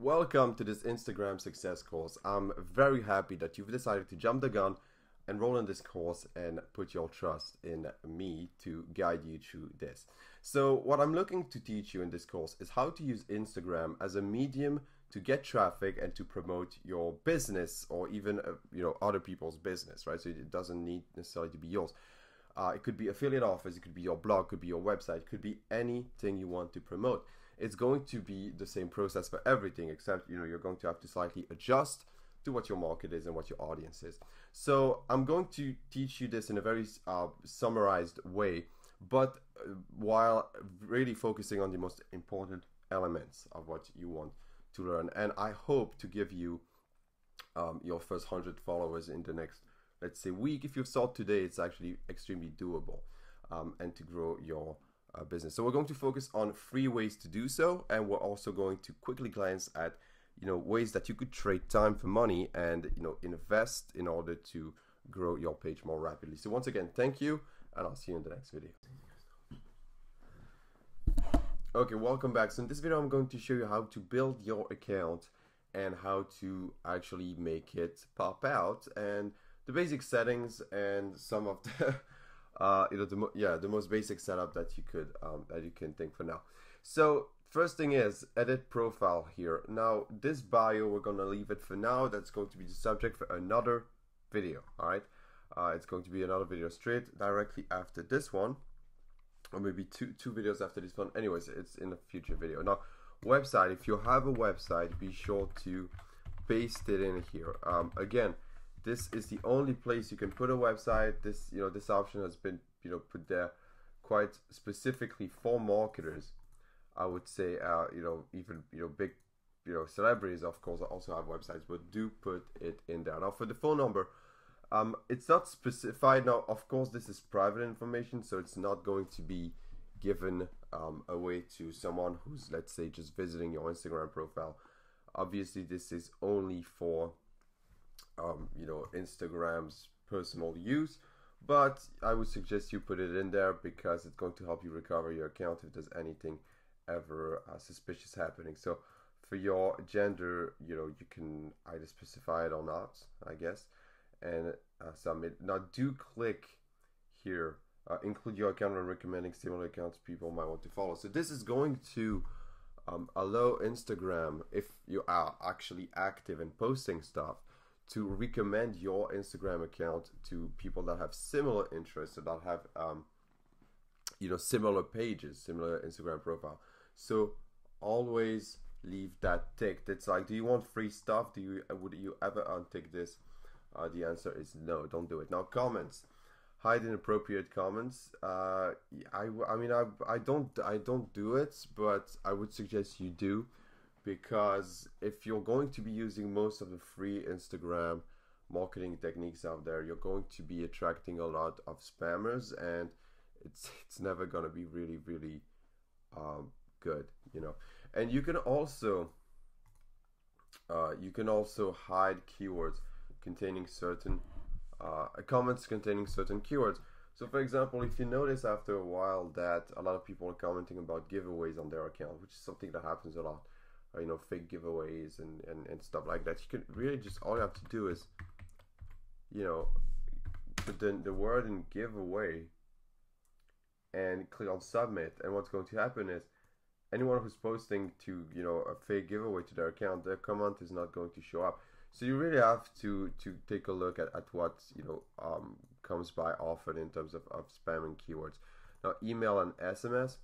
Welcome to this Instagram success course. I'm very happy that you've decided to jump the gun, enroll in this course, and put your trust in me to guide you through this. So what I'm looking to teach you in this course is how to use Instagram as a medium to get traffic and to promote your business, or even other people's business, right? So it doesn't need necessarily to be yours. It could be affiliate offers, it could be your blog, it could be your website, it could be anything you want to promote. It's going to be the same process for everything, except you're going to have to slightly adjust to what your market is and what your audience is. So I'm going to teach you this in a very summarized way, but while really focusing on the most important elements of what you want to learn. And I hope to give you your first 100 followers in the next, let's say, week. If you've started today, it's actually extremely doable, and to grow your business. So we're going to focus on 3 ways to do so, and we're also going to quickly glance at ways that you could trade time for money and invest in order to grow your page more rapidly. So once again, thank you, and I'll see you in the next video. Okay, welcome back. So in this video, I'm going to show you how to build your account and how to actually make it pop out, and the basic settings and some of the the most basic setup that you can think for now. So first thing is edit profile here. Now this bio, we're gonna leave it for now. That's going to be the subject for another video. All right, it's going to be another video straight directly after this one, or maybe two videos after this one. Anyways, it's in a future video. Now website, if you have a website, be sure to paste it in here. Again, this is the only place you can put a website. This option has been put there quite specifically for marketers. I would say even big celebrities, of course, also have websites, but do put it in there. Now for the phone number, it's not specified. Now of course this is private information, so it's not going to be given away to someone who's, let's say, just visiting your Instagram profile. Obviously this is only for Instagram's personal use, but I would suggest you put it in there because it's going to help you recover your account if there's anything ever suspicious happening. So for your gender, you can either specify it or not, I guess, and submit. Now do click here, include your account when recommending similar accounts people might want to follow. So this is going to allow Instagram, if you are actually active and posting stuff, to recommend your Instagram account to people that have similar interests, or that have similar pages, similar Instagram profile. So always leave that ticked. It's like, do you want free stuff? Would you ever untick this? The answer is no, don't do it. Now comments, hide inappropriate comments. I don't do it, but I would suggest you do, because if you're going to be using most of the free Instagram marketing techniques out there, you're going to be attracting a lot of spammers, and it's never going to be really good, And you can also hide keywords containing certain comments containing certain keywords. So for example, if you notice after a while that a lot of people are commenting about giveaways on their account, which is something that happens a lot, fake giveaways and stuff like that, you can really just, all you have to do is put the word in giveaway and click on submit, and what's going to happen is anyone who's posting to a fake giveaway to their account, their comment is not going to show up. So you really have to take a look at what comes by often in terms of spamming keywords. Now email and SMS,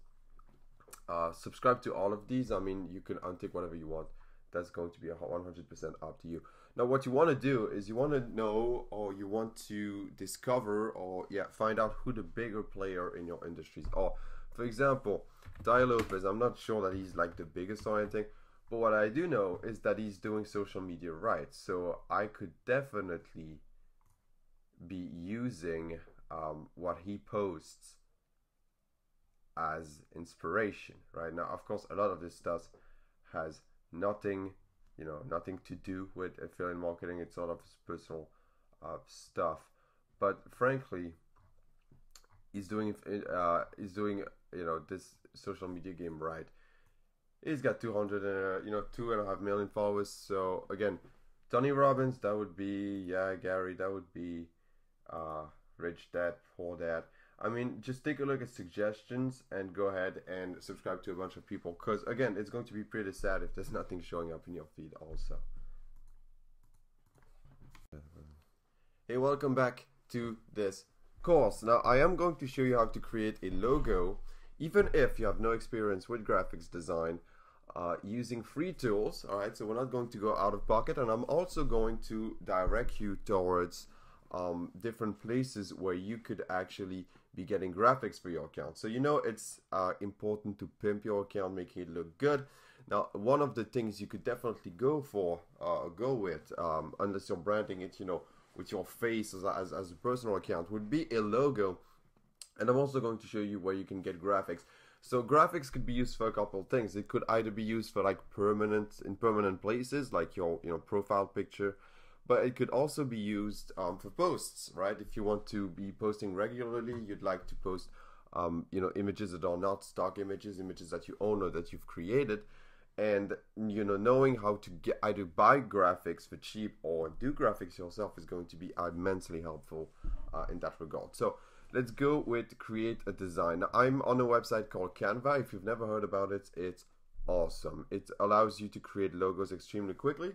subscribe to all of these. I mean, you can untick whatever you want. That's going to be 100% up to you. Now what you want to do is you want to know, or you want to discover, or find out who the bigger player in your industries are. For example, Ty Lopez, I'm not sure that he's like the biggest or anything, but what I do know is that he's doing social media right. So I could definitely be using what he posts as inspiration. Right now, of course, a lot of this stuff has nothing to do with affiliate marketing. It's all of his personal stuff, but frankly, he's doing this social media game right. He's got 200 2.5 million followers. So again, Tony Robbins, that would be, yeah, Gary, that would be uh Rich Dad, Poor Dad. I mean, just take a look at suggestions and go ahead and subscribe to a bunch of people, because again, it's going to be pretty sad if there's nothing showing up in your feed also. Hey, welcome back to this course. Now I am going to show you how to create a logo even if you have no experience with graphics design, using free tools. Alright, so we're not going to go out of pocket, and I'm also going to direct you towards different places where you could actually be getting graphics for your account. So it's important to pimp your account, making it look good. Now, one of the things you could definitely go with, unless you're branding it, with your face as a personal account, would be a logo. And I'm also going to show you where you can get graphics. So graphics could be used for a couple of things. It could either be used for like permanent places, like your profile picture, but it could also be used for posts, right? If you want to be posting regularly, you'd like to post images that are not stock images that you own or that you've created, and knowing how to get either buy graphics for cheap or do graphics yourself is going to be immensely helpful in that regard. So let's go with create a design. Now, I'm on a website called Canva. If you've never heard about it, it's awesome. It allows you to create logos extremely quickly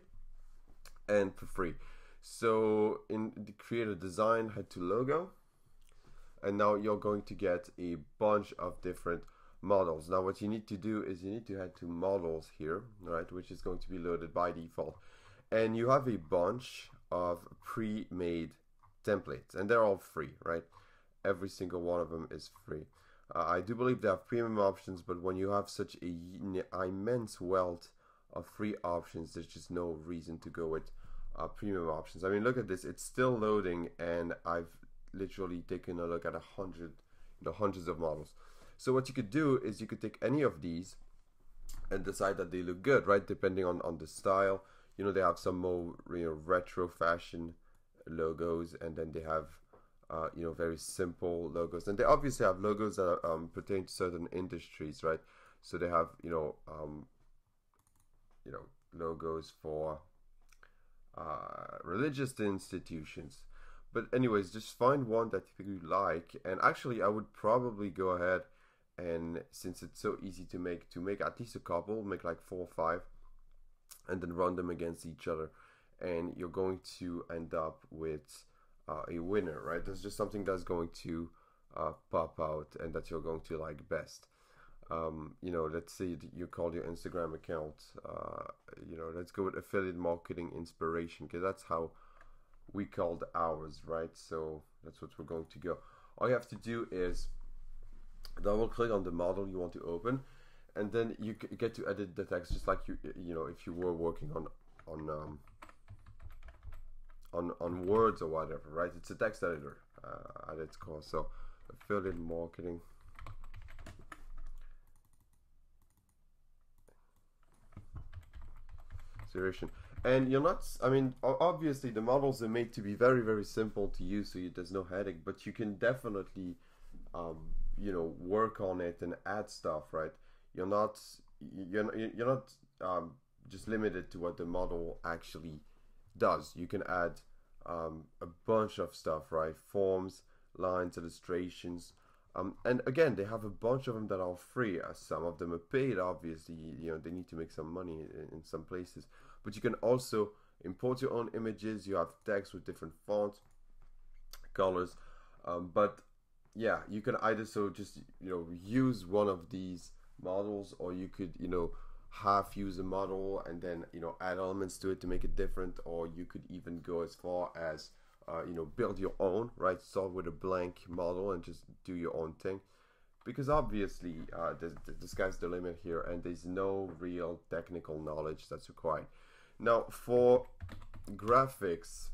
and for free. So in the create a design, head to logo, and now you're going to get a bunch of different models. Now what you need to do is you need to head to models here, right, which is going to be loaded by default, and you have a bunch of pre-made templates, and they're all free, right? Every single one of them is free. I do believe they have premium options, but when you have such a immense wealth of free options, there's just no reason to go with premium options. I mean, look at this, it's still loading, and I've literally taken a look at hundreds of models. So what you could do is you could take any of these and decide that they look good, right? Depending on the style. They have some more retro fashion logos, and then they have very simple logos, and they obviously have logos that pertain to certain industries, right? So they have logos for religious institutions. But anyways, just find one that you like, and actually I would probably go ahead, and since it's so easy to make at least a couple, make like 4 or 5, and then run them against each other, and you're going to end up with a winner, right? There's just something that's going to pop out and that you're going to like best. Let's say you call your Instagram account, let's go with affiliate marketing inspiration, because that's how we called ours, right? So that's what we're going to go. All you have to do is double click on the model you want to open, and then you get to edit the text just like if you were working on words or whatever, right? It's a text editor at its core. So affiliate marketing inspiration. And you're not, I mean, obviously the models are made to be very, very simple to use, so there's no headache, but you can definitely work on it and add stuff, right? You're not just limited to what the model actually does. You can add a bunch of stuff, right? Forms, lines, illustrations, and again, they have a bunch of them that are free. Some of them are paid, obviously. They need to make some money in some places, but you can also import your own images. You have text with different fonts, colors, but yeah, you can either just use one of these models, or you could half use a model and then add elements to it to make it different, or you could even go as far as build your own, right? Start with a blank model and just do your own thing, because obviously the sky's the limit here, and there's no real technical knowledge that's required. Now for graphics,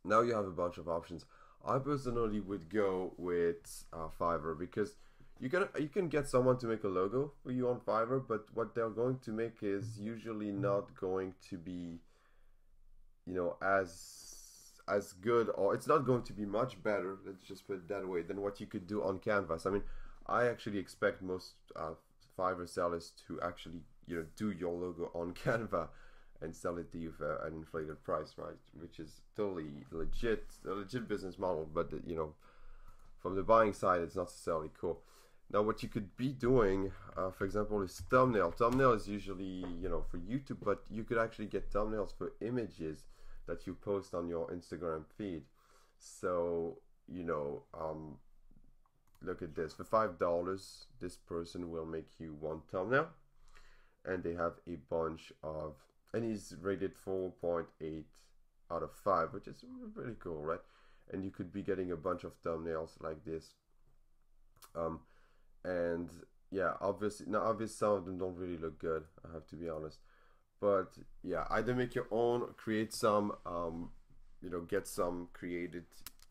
now you have a bunch of options. I personally would go with Fiverr, because you can get someone to make a logo for you on Fiverr, but what they're going to make is usually not going to be as good, or it's not going to be much better, let's just put it that way, than what you could do on Canvas. I mean, I actually expect most Fiverr sellers to actually, you know, do your logo on Canva and sell it to you for an inflated price, right? Which is totally legit, a legit business model, but you know, from the buying side, it's not necessarily cool. Now, what you could be doing, for example, is thumbnail. Thumbnail is usually, you know, for YouTube, but you could actually get thumbnails for images that you post on your Instagram feed. So, you know, look at this. For $5, this person will make you one thumbnail, and they have a bunch of, and he's rated 4.8 out of 5, which is really cool, right? And you could be getting a bunch of thumbnails like this. And yeah, obviously, some of them don't really look good, I have to be honest. But yeah, either make your own, create some, you know, get some created.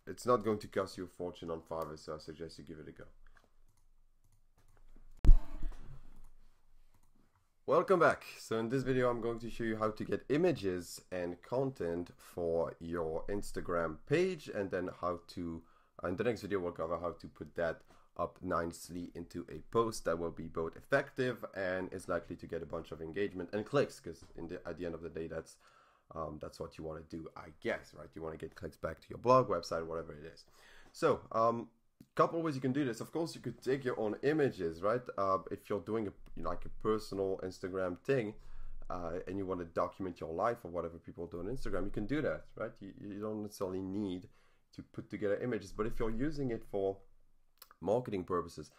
It's not going to cost you a fortune on Fiverr, so I suggest you give it a go. Welcome back. So in this video, I'm going to show you how to get images and content for your Instagram page, and then how to, in the next video, we'll cover how to put that up nicely into a post that will be both effective and is likely to get a bunch of engagement and clicks, because at the end of the day, that's what you want to do, I guess, right? You want to get clicks back to your blog, website, whatever it is. So couple of ways you can do this. Of course, you could take your own images, right? If you're doing like a personal Instagram thing, and you want to document your life or whatever people do on Instagram, you can do that, right? You don't necessarily need to put together images, but if you're using it for marketing purposes,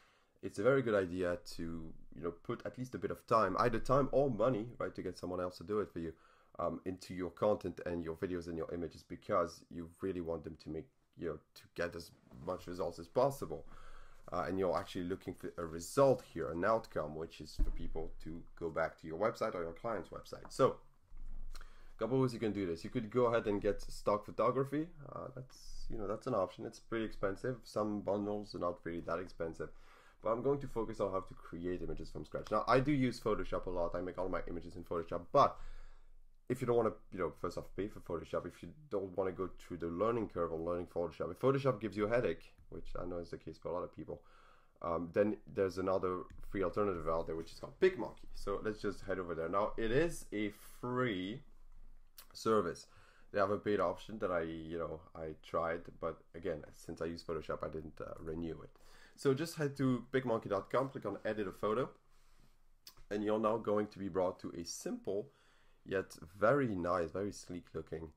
it's a very good idea to, you know, put at least a bit of time, either time or money, right, to get someone else to do it for you, into your content and your videos and your images, because you really want them to make, you know, to get as much results as possible, and you're actually looking for a result here, an outcome, which is for people to go back to your website or your client's website. So a couple of ways you can do this. You could go ahead and get stock photography. That's an option. It's pretty expensive. Some bundles are not really that expensive, but I'm going to focus on how to create images from scratch. Now, I do use Photoshop a lot. I make all my images in Photoshop, but if you don't want to, you know, first off, pay for Photoshop, if you don't want to go through the learning curve on learning Photoshop, if Photoshop gives you a headache, which I know is the case for a lot of people, then there's another free alternative out there, which is called PicMonkey. So let's just head over there. Now, it is a free service. They have a paid option that I tried, but again, since I use Photoshop, I didn't renew it. So just head to picmonkey.com, click on edit a photo, and you're now going to be brought to a simple yet very nice, very sleek looking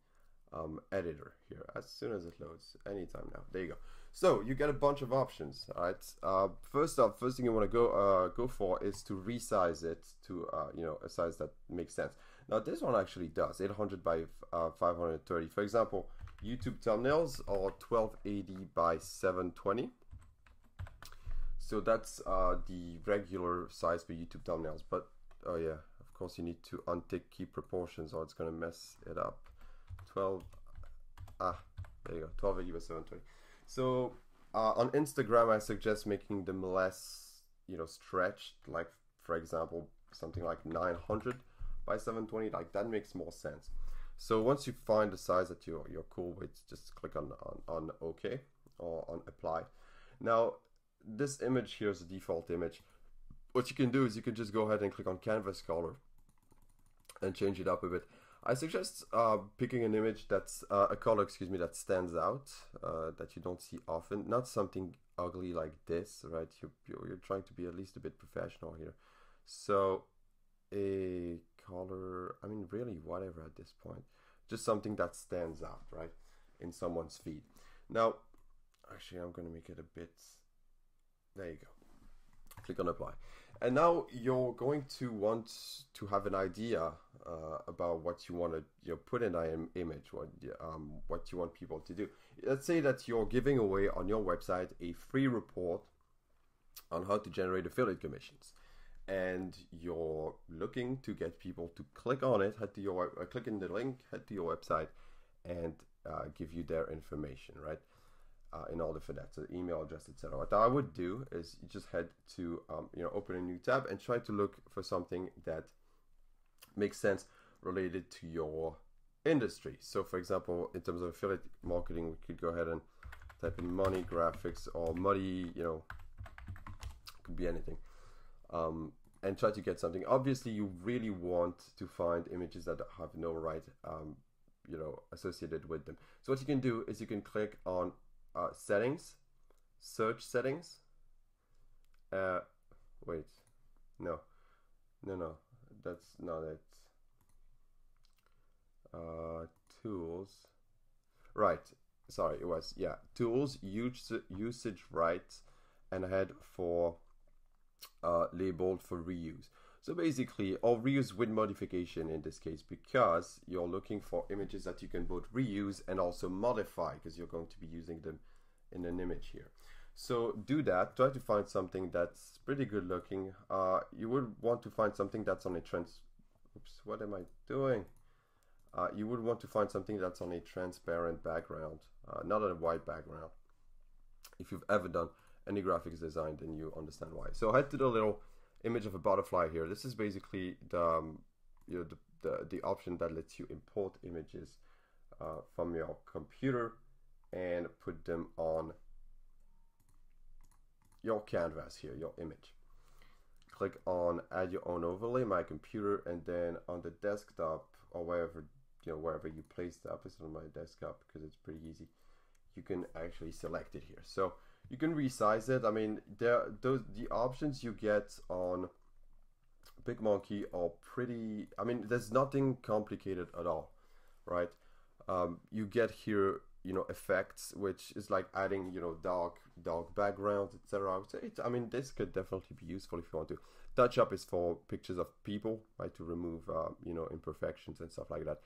editor here. As soon as it loads, anytime now. There you go. So you get a bunch of options. All right. First thing you want to go for is to resize it to a size that makes sense. Now this one actually does 800 by 530. For example, YouTube thumbnails are 1280 by 720. So that's the regular size for YouTube thumbnails. But oh yeah, of course you need to untick key proportions or it's gonna mess it up. There you go, 1280 by 720. So on Instagram, I suggest making them less, stretched. Like for example, something like 900 by 720. Like that makes more sense. So once you find the size that you're cool with, just click on OK or on Apply. Now this image here is a default image. What you can do is you can just go ahead and click on Canvas color and change it up a bit. I suggest picking an image that's a color, that stands out, that you don't see often. Not something ugly like this, right? You're trying to be at least a bit professional here. So a color, I mean, really whatever at this point. Just something that stands out, right, in someone's feed. Now, actually, I'm going to make it a bit. There you go. Click on Apply. And now you're going to want to have an idea about what you want to put in an image, what you want people to do. Let's say that you're giving away on your website a free report on how to generate affiliate commissions, and you're looking to get people to click on it, click in the link, head to your website, and give you their information, right? In order for that, so email address, etc. What I would do is you just head to open a new tab and try to look for something that makes sense related to your industry. So for example, in terms of affiliate marketing, we could go ahead and type in money graphics or money, could be anything. and try to get something. Obviously, you really want to find images that have no right, you know, associated with them. So what you can do is you can click on settings, search settings. Wait, no, that's not it. Tools, right? Sorry, it was, yeah, tools, usage rights, and head for labeled for reuse. So basically, or reuse with modification in this case, because you're looking for images that you can both reuse and also modify, because you're going to be using them in an image here. So do that. Try to find something that's pretty good looking. You would want to find something that's on a oops, what am I doing? You would want to find something that's on a transparent background, not on a white background. If you've ever done any graphics design, then you understand why. So head to the little image of a butterfly here. This is basically the you know, the option that lets you import images from your computer and put them on your canvas here, your image. Click on add your own overlay, my computer, and then on the desktop or wherever, you know, wherever you place the episode on my desktop, because it's pretty easy, you can actually select it here. So you can resize it. I mean, the options you get on PicMonkey are pretty, I mean, there's nothing complicated at all, right? You get here, you know, effects, which is like adding, you know, dark backgrounds, etc. I would say I mean, this could definitely be useful if you want to. Touch up is for pictures of people, right, to remove you know, imperfections and stuff like that.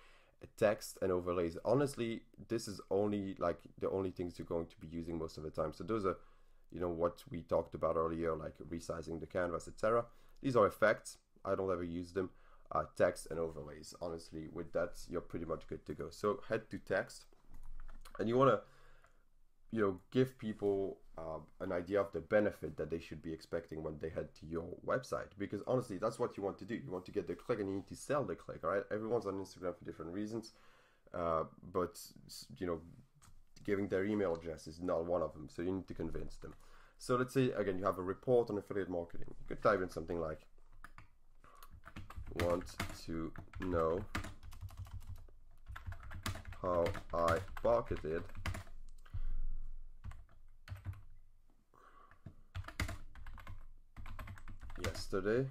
Text and overlays, honestly, this is only like the only things you're going to be using most of the time. So those are, you know, what we talked about earlier, like resizing the canvas, etc. These are effects. I don't ever use them. Text and overlays, honestly, with that you're pretty much good to go. So head to text, and you want to, you know, give people an idea of the benefit that they should be expecting when they head to your website, because honestly, that's what you want to do. You want to get the click, and you need to sell the click. All right, everyone's on Instagram for different reasons, but you know, giving their email address is not one of them, so you need to convince them. So let's say again you have a report on affiliate marketing. You could type in something like, want to know how I marketed yesterday.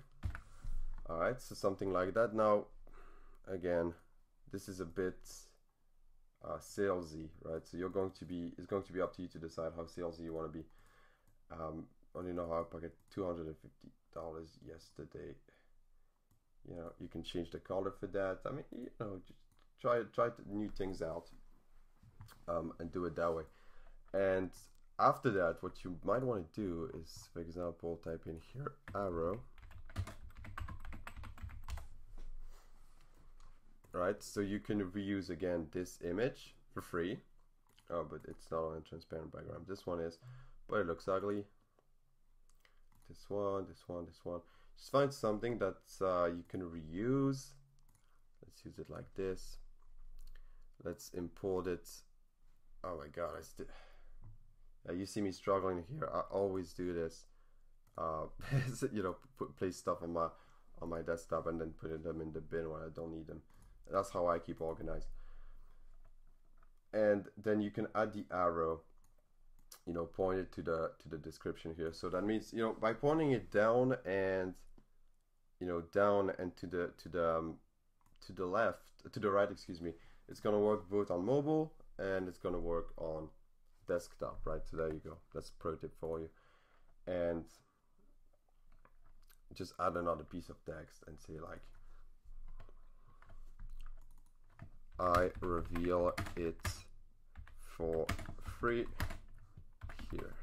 All right, so something like that. Now again, this is a bit salesy, right? So you're going to be, it's going to be up to you to decide how salesy you want to be. Only know how I pocket $250 yesterday. You know, you can change the color for that. I mean, you know, just try new things out, and do it that way. And after that, what you might want to do is, for example, type in here arrow. Right, so you can reuse again this image for free. Oh, but it's not on a transparent background. This one is, but it looks ugly. This one. Just find something that you can reuse. Let's use it like this. Let's import it. Oh my god, you see me struggling here. I always do this. You know, place stuff on my desktop and then put them in the bin when I don't need them. That's how I keep organized. And then you can add the arrow, you know, point it to the description here. So that means, you know, by pointing it down and, you know, down and to the left, to the right, excuse me, it's gonna work both on mobile and it's gonna work on desktop, right? So there you go. That's a pro tip for you. And just add another piece of text and say like, I reveal it for free here,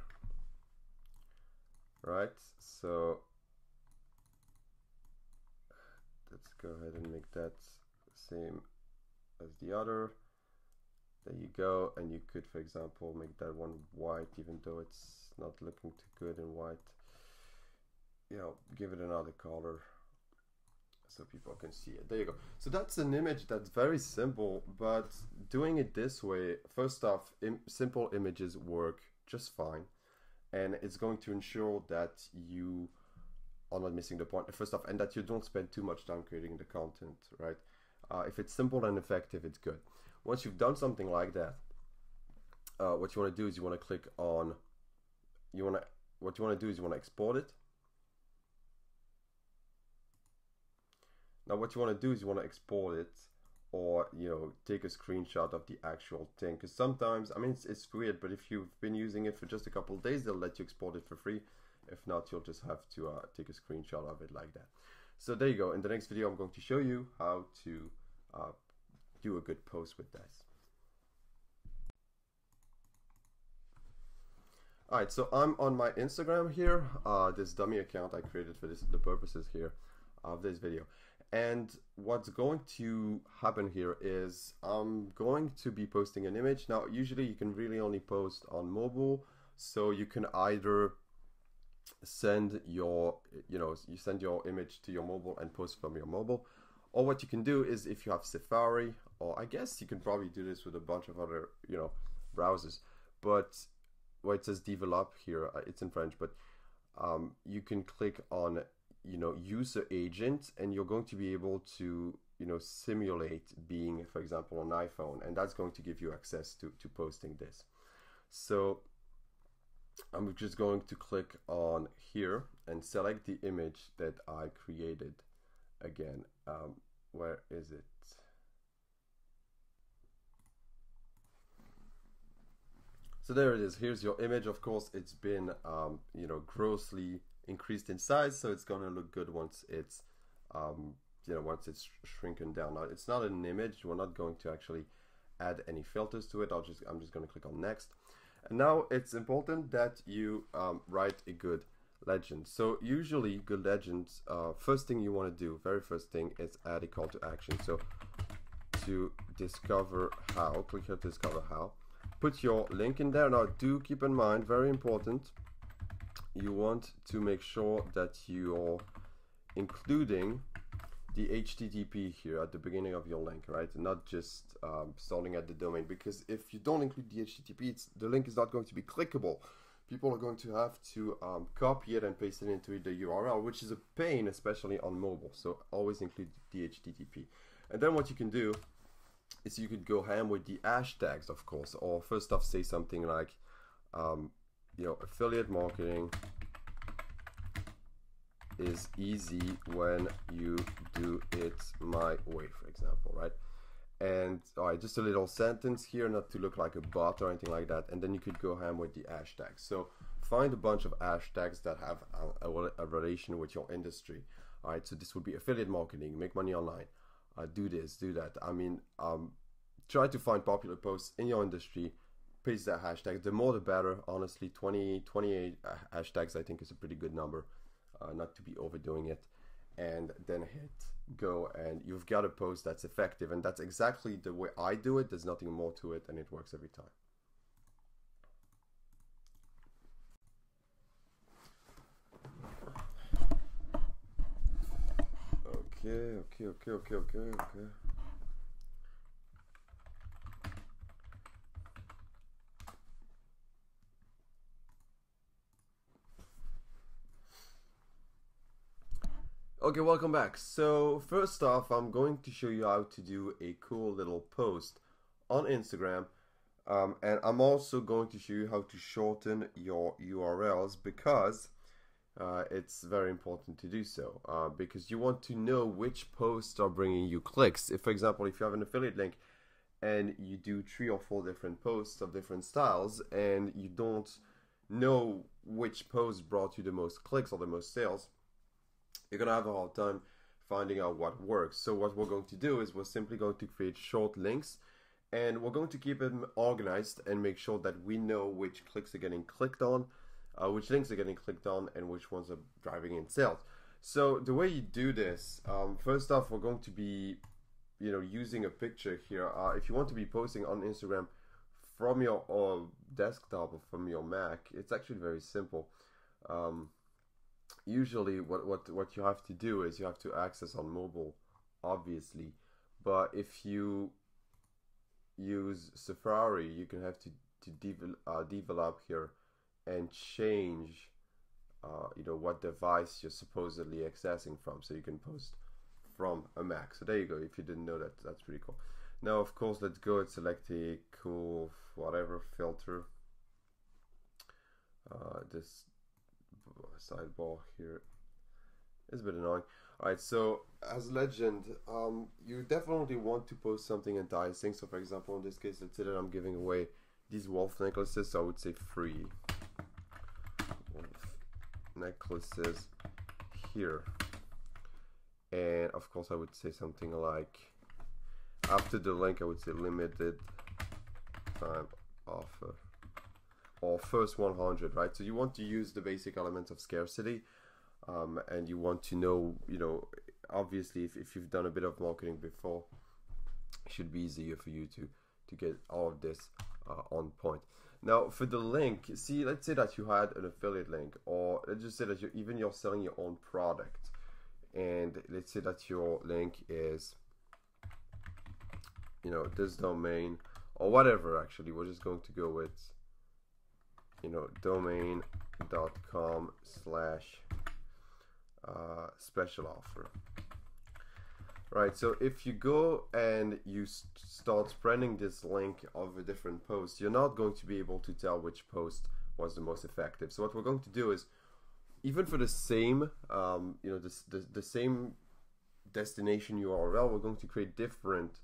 right? So let's go ahead and make that same as the other. There you go. And you could, for example, make that one white, even though it's not looking too good in white. You know, give it another color so people can see it. There you go. So that's an image that's very simple, but doing it this way, first off, simple images work just fine, and it's going to ensure that you are not missing the point, first off, and that you don't spend too much time creating the content, right? If it's simple and effective, it's good. Once you've done something like that, what you want to do is you want to click on, what you want to do is you want to export it. Now what you want to do is you want to export it, or take a screenshot of the actual thing, because sometimes, I mean, it's weird, but if you've been using it for just a couple of days, they'll let you export it for free. If not, you'll just have to take a screenshot of it like that. So there you go. In the next video, I'm going to show you how to do a good post with this. Alright, so I'm on my Instagram here, this dummy account I created for the purposes here of this video. And what's going to happen here is I'm going to be posting an image. Now, usually you can really only post on mobile, so you can either send your, you send your image to your mobile and post from your mobile, or what you can do is, if you have Safari, or I guess you can probably do this with a bunch of other, browsers, but where it says develop here, it's in French, but you can click on user agent, and you're going to be able to simulate being, for example, on iPhone, and that's going to give you access to posting this. So I'm just going to click on here and select the image that I created again. Where is it? So there it is. Here's your image. Of course, it's been grossly increased in size, so it's gonna look good once it's once it's shrunken down. Now, it's not an image. We're not going to actually add any filters to it. I'm just going to click on next. And now it's important that you write a good legend. So usually good legends, first thing you want to do, very first thing, is add a call to action. So to discover how, click here to discover how. Put your link in there. Now do keep in mind, very important, you want to make sure that you're including the HTTP here at the beginning of your link, right? Not just starting at the domain, because if you don't include the HTTP, the link is not going to be clickable. People are going to have to copy it and paste it into the URL, which is a pain, especially on mobile. So always include the HTTP. And then what you can do is you could go ham with the hashtags, of course, or first off say something like, affiliate marketing is easy when you do it my way, for example, right? And all right, just a little sentence here, not to look like a bot or anything like that. And then you could go ham with the hashtags. So find a bunch of hashtags that have a relation with your industry. All right, so this would be affiliate marketing, make money online, do this, do that. I mean, try to find popular posts in your industry, paste that hashtag. The more the better, honestly. 28 hashtags I think is a pretty good number, not to be overdoing it. And then hit go, and you've got a post that's effective, and that's exactly the way I do it. There's nothing more to it, and it works every time. Okay. Okay, welcome back. So first off, I'm going to show you how to do a cool little post on Instagram, and I'm also going to show you how to shorten your URLs, because it's very important to do so, because you want to know which posts are bringing you clicks. If, for example, if you have an affiliate link and you do 3 or 4 different posts of different styles, and you don't know which post brought you the most clicks or the most sales, you're gonna have a hard time finding out what works. So what we're going to do is we're simply going to create short links, and we're going to keep them organized and make sure that we know which clicks are getting clicked on, which links are getting clicked on, and which ones are driving in sales. So the way you do this, first off, we're going to be using a picture here. If you want to be posting on Instagram from your desktop or from your Mac, it's actually very simple. Usually what you have to do is you have to access on mobile, obviously, but if you use Safari, you can have to develop here and change you know, what device you're supposedly accessing from. So you can post from a Mac. So there you go. If you didn't know that, that's pretty cool. Now, of course, let's go and select a cool whatever filter. This sidebar here is a bit annoying. Alright, so as legend, you definitely want to post something enticing. So for example, in this case, let's say that I'm giving away these wolf necklaces, so I would say free wolf necklaces here. And of course I would say something like, after the link I would say limited time offer, or first 100, right? So you want to use the basic elements of scarcity. And you want to know, you know, obviously if you've done a bit of marketing before, it should be easier for you to get all of this on point. Now for the link, see, let's say that you had an affiliate link, or let's just say that you're selling your own product, and let's say that your link is, you know, this domain or whatever. Actually, we're just going to go with, you know, domain.com/ special offer. Right, so if you go and you start spreading this link over different posts, you're not going to be able to tell which post was the most effective. So what we're going to do is, even for the same you know, the same destination URL, we're going to create different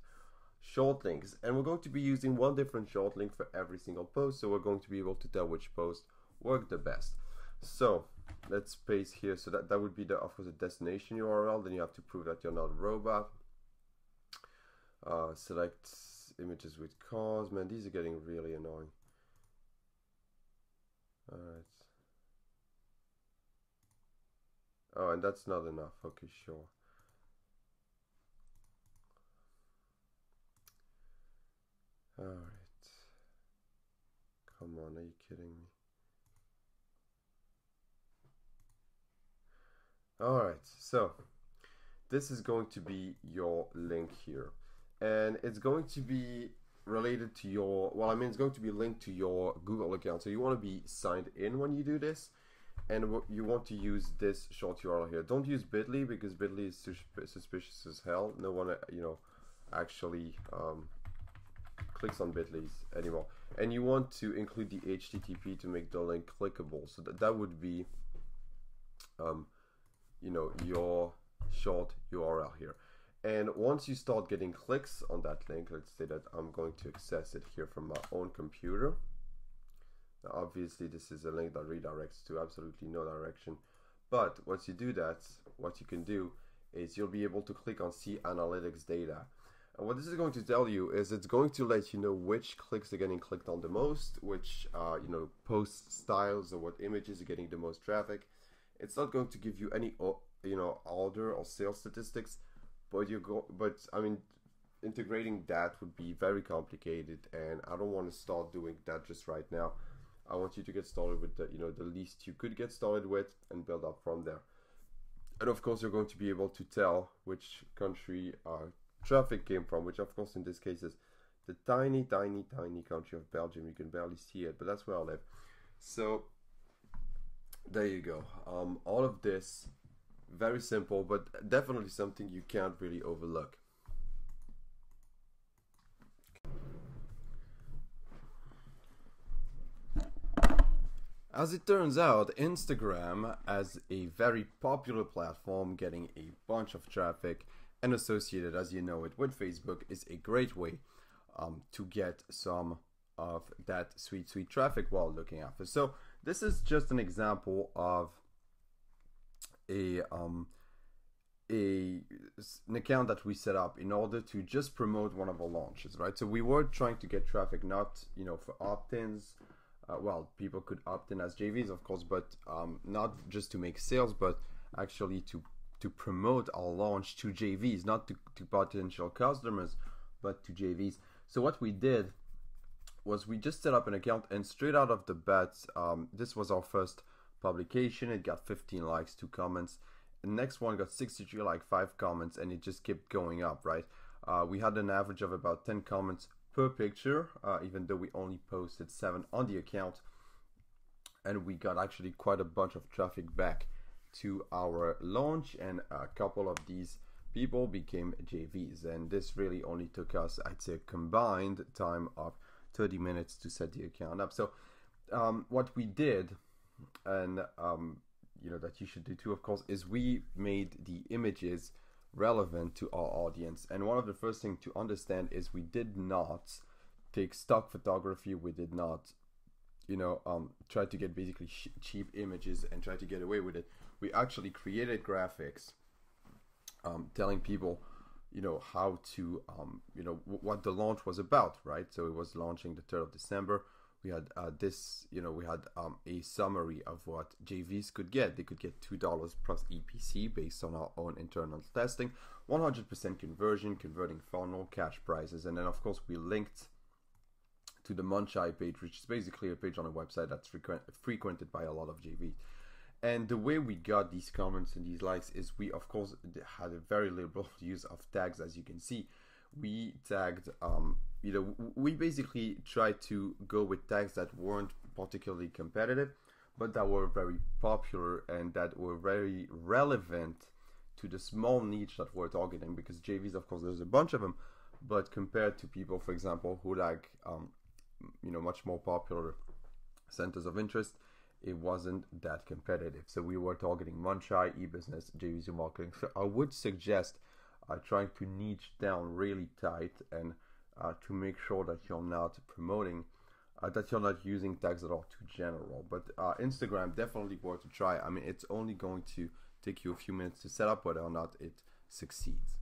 short links, and we're going to be using one different short link for every single post, so we're going to be able to tell which post worked the best. So let's paste here. So that would be the, of course, the destination URL. Then you have to prove that you're not a robot. Select images with cars. Man, these are getting really annoying. All right. Oh, and that's not enough. Okay, sure. All right. Come on, are you kidding me? Alright, so this is going to be your link here, and it's going to be related to your, well, I mean, it's going to be linked to your Google account. So you want to be signed in when you do this, and you want to use this short URL here. Don't use bit.ly, because bit.ly is suspicious as hell. No one, you know, actually clicks on bit.ly's anymore. And you want to include the HTTP to make the link clickable. So that would be you know, your short URL here. And once you start getting clicks on that link, let's say that I'm going to access it here from my own computer. Now, obviously this is a link that redirects to absolutely no direction, but once you do that, what you can do is you'll be able to click on see analytics data. And what this is going to tell you is it's going to let you know which clicks are getting clicked on the most, which you know, post styles, or what images are getting the most traffic. It's not going to give you any, you know, order or sales statistics, but I mean, integrating that would be very complicated, and I don't want to start doing that just right now. I want you to get started with the, you know, the least you could get started with, and build up from there. And of course, you're going to be able to tell which country traffic came from, which of course in this case is the tiny country of Belgium. You can barely see it, but that's where I live. So there you go. All of this, very simple, but definitely something you can't really overlook. As it turns out, Instagram, as a very popular platform, getting a bunch of traffic and associated, as you know it, with Facebook, is a great way to get some of that sweet traffic while looking after. So this is just an example of an account that we set up in order to just promote one of our launches, right? So we were trying to get traffic, not, you know, for opt-ins. Well, people could opt in as JVs, of course, but not just to make sales, but actually to promote our launch to JVs, not to potential customers, but to JVs. So what we did was we just set up an account, and straight out of the bat, this was our first publication. It got 15 likes, 2 comments. The next one got 63 likes, 5 comments, and it just kept going up, right? We had an average of about 10 comments per picture, even though we only posted 7 on the account. and we got actually quite a bunch of traffic back to our launch, and a couple of these people became JVs, and this really only took us, I'd say, a combined time of 30 minutes to set the account up. So what we did, and that you should do too, of course, is we made the images relevant to our audience. And one of the first things to understand is we did not take stock photography. We did not try to get basically cheap images and try to get away with it. We actually created graphics telling people how to what the launch was about, right? So it was launching the 3rd of December. We had a summary of what JVs could get. They could get $2 plus EPC based on our own internal testing, 100% conversion, converting funnel, cash prizes, and then of course we linked to the Munchai page, which is basically a page on a website that's frequented by a lot of JVs. And the way we got these comments and these likes is we of course had a very liberal use of tags. As you can see, we tagged we basically tried to go with tags that weren't particularly competitive, but that were very popular and that were very relevant to the small niche that we're targeting. Because JVs, of course, there's a bunch of them, but compared to people, for example, who like much more popular centers of interest, it wasn't that competitive. So we were targeting Munchai, e-business, JVs, marketing. So I would suggest trying to niche down really tight, and to make sure that you're not promoting, that you're not using tags that are too general. But Instagram, definitely worth a try. I mean, it's only going to take you a few minutes to set up whether or not it succeeds.